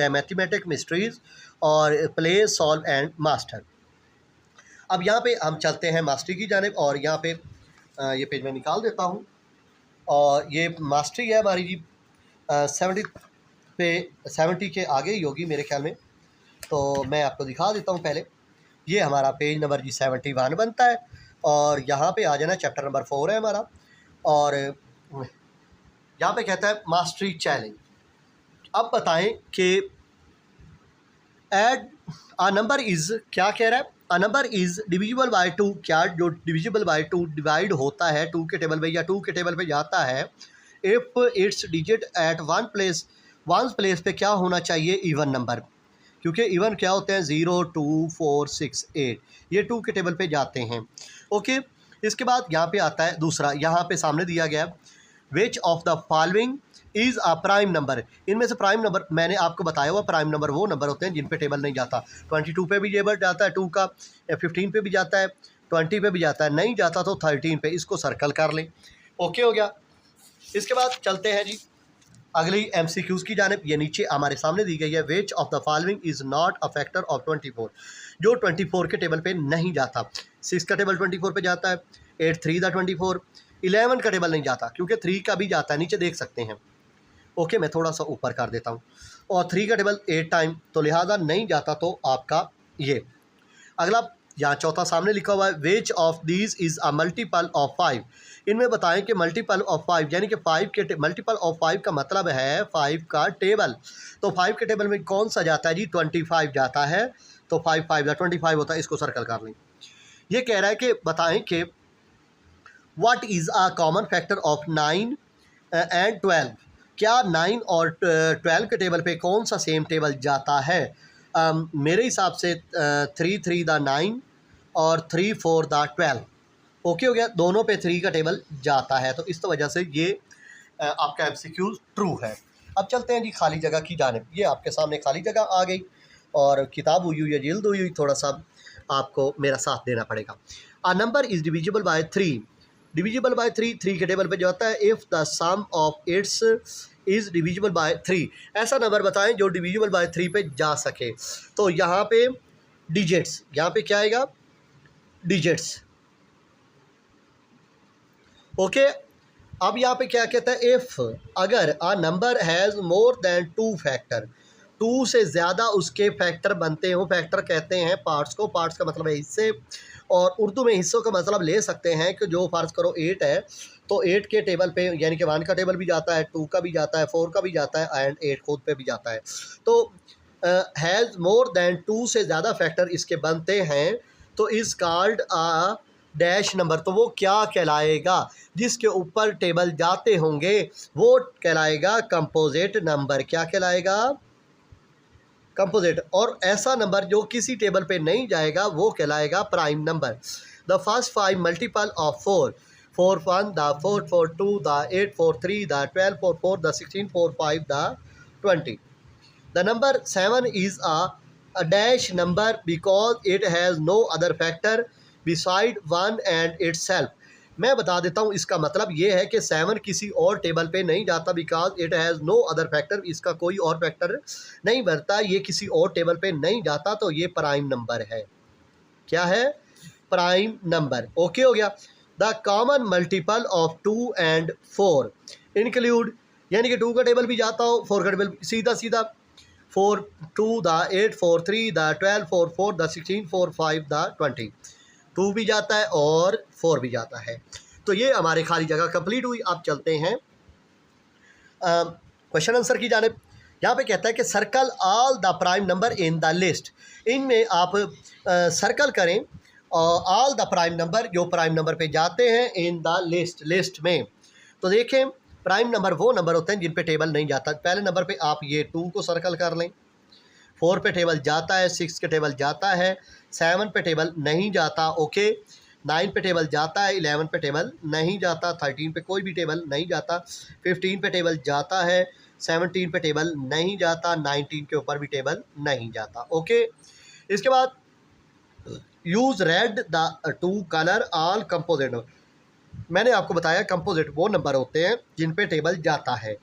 Mathematic mysteries और play solve and master. अब यहाँ पे हम चलते हैं मास्टरी की जानिब, और यहाँ पे ये पेज मैं निकाल देता हूँ, और ये मास्टरी है हमारी जी 70 के आगे ही होगी मेरे ख्याल में, तो मैं आपको दिखा देता हूँ। पहले ये हमारा पेज नंबर जी 71 बनता है, और यहाँ पे आ जाना चैप्टर नंबर 4 है हमारा, और यहाँ पे कहता है मास्टरी चैलेंज। अब बताएं कि एड अ नंबर इज़, क्या कह रहा है, अ नंबर इज़ डिविजिबल बाय 2, क्या जो डिविजिबल बाय 2 डिवाइड होता है 2 के टेबल पे या 2 के टेबल पे जाता है, if its digit at one place पे क्या होना चाहिए, इवन नंबर, क्योंकि इवन क्या होते हैं 0 2 4 6 8, ये 2 के टेबल पे जाते हैं। ओके, इसके बाद यहाँ पे आता है दूसरा, यहाँ पे सामने दिया गया which of the following is a prime number. इनमें से प्राइम नंबर मैंने आपको बताया हुआ, प्राइम नंबर वो नंबर होते हैं जिन पे टेबल नहीं जाता। 22 पे भी टेबल जाता है 2 का, 15 पे भी जाता है, 20 पे भी जाता है, नहीं जाता तो 13 पे, इसको सर्कल कर लें। ओके हो गया। इसके बाद चलते हैं जी अगली MCQs की जानिब। ये नीचे हमारे सामने दी गई है, which of the following is not a factor of 24, जो 24 के टेबल पे नहीं जाता। 6 का टेबल 24 पे जाता है, 8 3 द 24, 11 का टेबल नहीं जाता, क्योंकि 3 का भी जाता है, नीचे देख सकते हैं। ओके, मैं थोड़ा सा ऊपर कर देता हूँ, और 3 का टेबल 8 टाइम, तो लिहाजा नहीं जाता, तो आपका ये अगला यहाँ चौथा सामने लिखा हुआ है, which of these is a multiple of 5। इनमें बताएं कि मल्टीपल ऑफ 5 यानी कि 5 के मल्टीपल ऑफ 5 का मतलब है 5 का टेबल, तो 5 के टेबल में कौन सा जाता है जी, 25 जाता है, तो 5 5 या 25 होता है, इसको सर्कल कर लें। ये कह रहा है कि बताएं कि what is a common factor of 9 and 12, क्या 9 और 12 के टेबल पे कौन सा सेम टेबल जाता है। मेरे हिसाब से 3 3 द 9 और 3 4 द 12। ओके हो गया, दोनों पे 3 का टेबल जाता है, तो इस वजह से ये आपका MCQ ट्रू है। अब चलते हैं जी खाली जगह की जानिब। ये आपके सामने खाली जगह आ गई, और किताब हुई हुई या जिल्द हुई हुई, थोड़ा सा आपको मेरा साथ देना पड़ेगा। A number is divisible by 3, divisible by 3 के टेबल पे जाता है, if the sum of its is divisible by 3, ऐसा नंबर बताएं जो डिविजिबल बाय 3 पे जा सके। तो यहाँ पे डिजिट्स, यहाँ पे क्या आएगा, डिजिट्स। ओके, अब यहाँ पे क्या कहता है, इफ़ अगर a number has more than 2 factor, 2 से ज़्यादा उसके फैक्टर बनते हो, फैक्टर कहते हैं पार्ट्स को, पार्ट्स का मतलब है हिस्से, और उर्दू में हिस्सों का मतलब ले सकते हैं कि जो फ़र्ज़ करो 8 है, तो 8 के टेबल पे यानी कि 1 का टेबल भी जाता है, 2 का भी जाता है, 4 का भी जाता है, एंड 8 खुद पे भी जाता है। तो हैज़ मोर देन 2 से ज़्यादा फैक्टर इसके बनते हैं, तो is called a dash number, तो वो क्या कहलाएगा, जिसके ऊपर टेबल जाते होंगे वो कहलाएगा कंपोजिट नंबर। क्या कहलाएगा, कंपोजिट। और ऐसा नंबर जो किसी टेबल पे नहीं जाएगा वो कहलाएगा prime number. The first 5 multiple of 4, 4 1 the 4 4 2 the 8 4 3 the 12 4 4 the 16 4 5 the 20। The number 7 is a dash number because it has no other factor beside 1 and itself। मैं बता देता हूँ, इसका मतलब ये है कि 7 किसी और टेबल पे नहीं जाता, because it has no other factor, इसका कोई और फैक्टर नहीं बनता, ये किसी और टेबल पे नहीं जाता, तो ये प्राइम नंबर है। क्या है, प्राइम नंबर। ओके हो गया। The common multiple of 2 and 4 include, यानी कि 2 का टेबल भी जाता हो, 4 का टेबल, सीधा सीधा 4 2 द 8 4 3 द 12 4 4 द 16 4 5 द 20, 2 भी जाता है और 4 भी जाता है। तो ये हमारे खाली जगह कंप्लीट हुई। अब चलते हैं क्वेश्चन आंसर की जानिब। यहाँ पे कहता है कि circle all the prime number in the list, इनमें आप सर्कल करें ऑल द प्राइम नंबर जो प्राइम नंबर पे जाते हैं इन द लिस्ट, लिस्ट में। तो देखें, प्राइम नंबर वो नंबर होते हैं जिन पे टेबल नहीं जाता। पहले नंबर पे आप ये 2 को सर्कल कर लें, 4 पे टेबल जाता है, 6 के टेबल जाता है, 7 पे टेबल नहीं जाता, ओके, 9 पे टेबल जाता है, 11 पे टेबल नहीं जाता, 13 पे कोई भी टेबल नहीं जाता, 15 पे टेबल जाता है, 17 पे टेबल नहीं जाता, 19 के ऊपर भी टेबल नहीं जाता। ओके, इसके बाद use read the two colour all composite. मैंने आपको बताया कंपोजिट वो नंबर होते हैं जिन पे टेबल जाता है,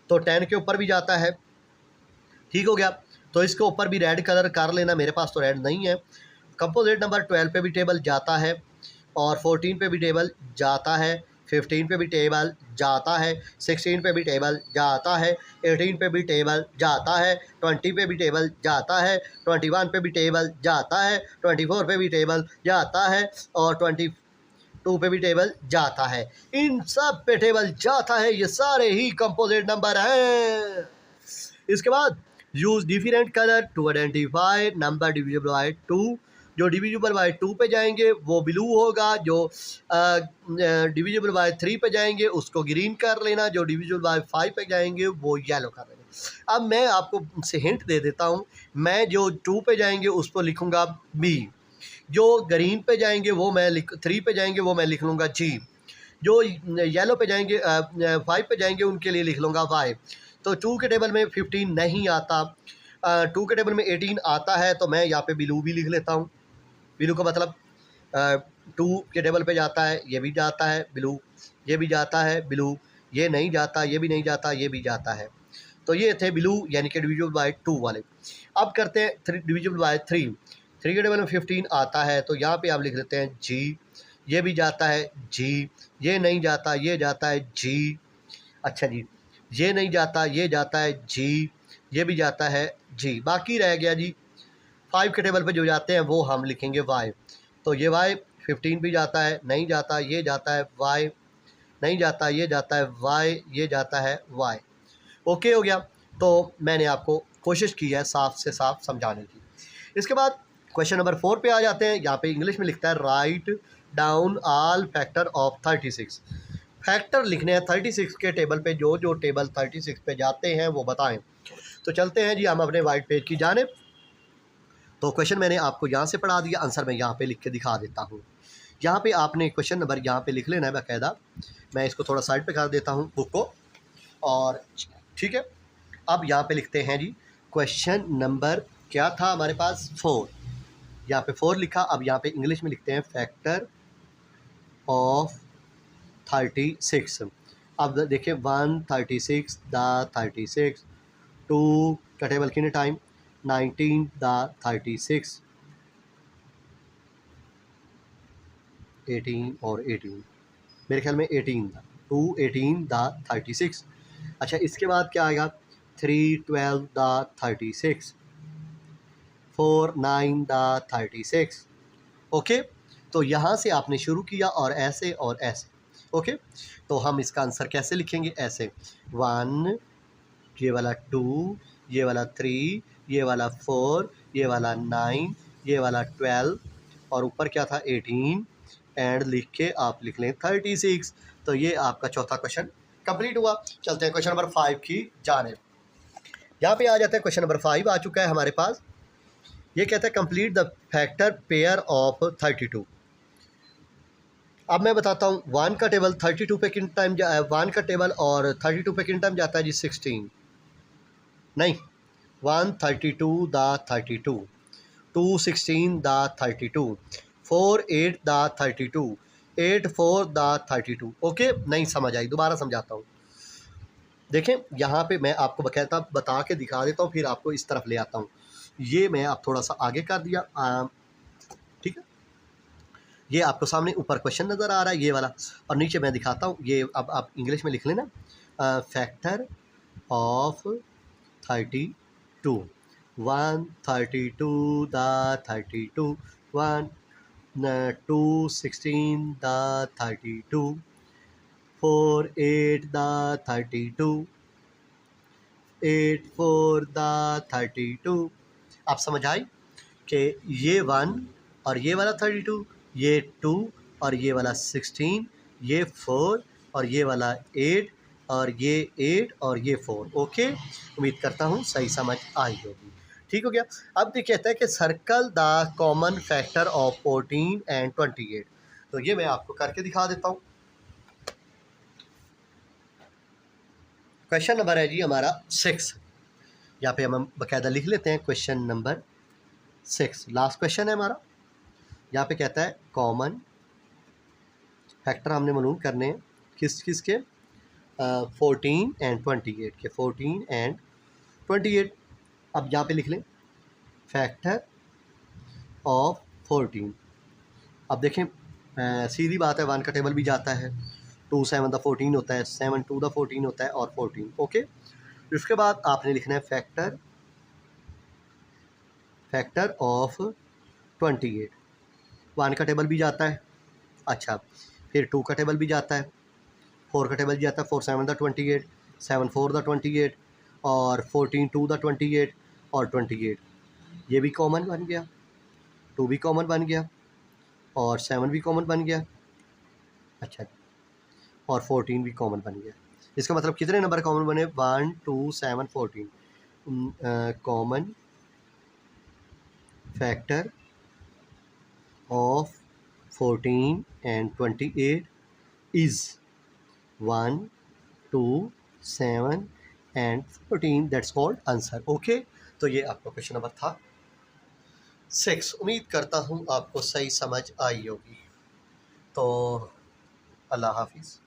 तो 10 के ऊपर भी जाता है, ठीक हो गया। तो इसके ऊपर भी रेड कलर कर लेना, मेरे पास तो रेड नहीं है। कंपोजिट नंबर 12 पे भी टेबल जाता है और 14 पे भी टेबल जाता है, 15 पे भी टेबल जाता है, 16 पे भी टेबल जाता है, 18 पे भी टेबल जाता है, 20 पे भी टेबल जाता है, 21 पे भी टेबल जाता है, 24 पे भी टेबल जाता है और 22 पे भी टेबल जाता है। इन सब पे टेबल जाता है, ये सारे ही कंपोजिट नंबर हैं। इसके बाद use different colour to identify number divisible by 2। जो डिविजिबल बाय 2 पे जाएंगे वो ब्लू होगा, जो डिविजिबल बाय 3 पे जाएंगे उसको ग्रीन कर लेना, जो डिविजिबल बाय 5 पे जाएंगे वो येलो कर लेना। अब मैं आपको से हिंट दे देता हूँ, मैं जो 2 पे जाएंगे उस पर लिखूँगा बी, जो ग्रीन पे जाएंगे वो मैं 3 पे जाएंगे वो मैं लिख लूँगा जी, जो येलो पे जाएंगे 5 पे जाएंगे उनके लिए लिख लूँगा वाई। तो 2 के टेबल में 15 नहीं आता, 2 के टेबल में 18 आता है, तो मैं यहाँ पे ब्लू भी लिख लेता हूँ। ब्लू का मतलब 2 के टेबल पे जाता है, ये भी जाता है ब्लू, ये भी जाता है ब्लू, ये नहीं जाता, ये भी नहीं जाता, ये भी जाता है। तो ये थे ब्लू यानी कि डिविजिबल बाय 2 वाले। अब करते हैं डिविजिबल बाय 3। 3 के टेबल में 15 आता है, तो यहाँ पे आप लिख लेते हैं जी, ये भी जाता है जी, ये नहीं जाता, ये जाता है जी, अच्छा जी, ये नहीं जाता, ये जाता है जी, ये भी जाता है जी। बाकी रह गया जी 5 के टेबल पे जो जाते हैं वो हम लिखेंगे वाई। तो ये वाई 15 भी जाता है, नहीं जाता, ये जाता है वाई, नहीं जाता, ये जाता है वाई, ये जाता है वाई। ओके हो गया। तो मैंने आपको कोशिश की है साफ से साफ समझाने की। इसके बाद क्वेश्चन नंबर 4 पे आ जाते हैं। यहाँ पे इंग्लिश में लिखता है write down all factor of 36। Factor लिखने हैं 36 के टेबल पे, जो जो टेबल 36 पे जाते हैं वो बताएं। तो चलते हैं जी हम अपने वाइट पेज की जानिब। तो क्वेश्चन मैंने आपको यहाँ से पढ़ा दिया, आंसर मैं यहाँ पे लिख के दिखा देता हूँ। यहाँ पे आपने क्वेश्चन नंबर यहाँ पे लिख लेना है बाकायदा। मैं इसको थोड़ा साइड पे कर देता हूँ बुक को, और ठीक है। अब यहाँ पे लिखते हैं जी क्वेश्चन नंबर क्या था हमारे पास 4, यहाँ पे 4 लिखा। अब यहाँ पे इंग्लिश में लिखते हैं फैक्टर ऑफ 36। अब देखिए 136 द 36, 2 का टेबल कितने टाइम 19 द 36, 18 और 18, मेरे ख्याल में 18 था, 2 18 द 36। अच्छा इसके बाद क्या आएगा 3 12 द 36, 4 9 द 36। ओके, तो यहाँ से आपने शुरू किया और ऐसे और ऐसे। ओके, तो हम इसका आंसर कैसे लिखेंगे, ऐसे 1, ये वाला 2, ये वाला 3, ये वाला 4, ये वाला 9, ये वाला 12 और ऊपर क्या था 18 एंड लिख के आप लिख लें 36। तो ये आपका चौथा क्वेश्चन कंप्लीट हुआ। चलते हैं क्वेश्चन नंबर 5 की जानिब। यहाँ पे आ जाता है क्वेश्चन नंबर 5 आ चुका है हमारे पास। ये कहता है complete the factor pair of 32। अब मैं बताता हूँ 1 का टेबल 32 पे किन टाइम 1 का टेबल और 32 पे किन टाइम जाता है जी 16, नहीं 132 the 32, 216 the 32, 48 the 32, 84 the 32। Okay, नहीं समझ आई, दोबारा समझाता हूँ। देखें यहाँ पे मैं आपको बकायदा बता के दिखा देता हूँ, फिर आपको इस तरफ ले आता हूँ। ये मैं आप थोड़ा सा आगे कर दिया, ठीक है। ये आपको सामने ऊपर क्वेश्चन नज़र आ रहा है ये वाला, और नीचे मैं दिखाता हूँ। ये अब आप इंग्लिश में लिख लेना factor of 32, 132 the 32, 1 216 the 32, 48 the 32, 84 the 32। आप समझ आई कि ये 1 और ये वाला 32, ये 2 और ये वाला 16, ये 4 और ये वाला 8 और ये 8 और ये 4। ओके, उम्मीद करता हूँ सही समझ आई होगी। ठीक हो गया। अब ये कहता है कि circle the common factor of 14 and 28। तो ये मैं आपको करके दिखा देता हूँ। क्वेश्चन नंबर है जी हमारा 6। यहाँ पे हम बाकायदा लिख लेते हैं क्वेश्चन नंबर 6, लास्ट क्वेश्चन है हमारा। यहाँ पे कहता है कॉमन फैक्टर हमने मालूम करने हैं किस किस के 14 एंड 28 के, 14 एंड 28। अब यहाँ पे लिख लें फैक्टर ऑफ 14। अब देखें सीधी बात है, 1 का टेबल भी जाता है, 2 7 द 14 होता है, 7 2 द 14 होता है और 14। ओके, इसके बाद आपने लिखना है फैक्टर ऑफ 28। 1 का टेबल भी जाता है, अच्छा, फिर 2 का टेबल भी जाता है, 4 का टेबल भी जाता है, 4 7 द 28, 7 4 द 28 और 14 2 द 28 और 28। ये भी कॉमन बन गया, 2 भी कॉमन बन गया और 7 भी कॉमन बन गया, अच्छा, और 14 भी कॉमन बन गया। इसका मतलब कितने नंबर कॉमन बने? 1 2 7 14। Common factor of 14 and 28 is 1 2 7 and 14। That's called answer. Okay, तो ये आपका क्वेश्चन नंबर था 6। उम्मीद करता हूँ आपको सही समझ आई होगी। तो अल्लाह हाफिज़।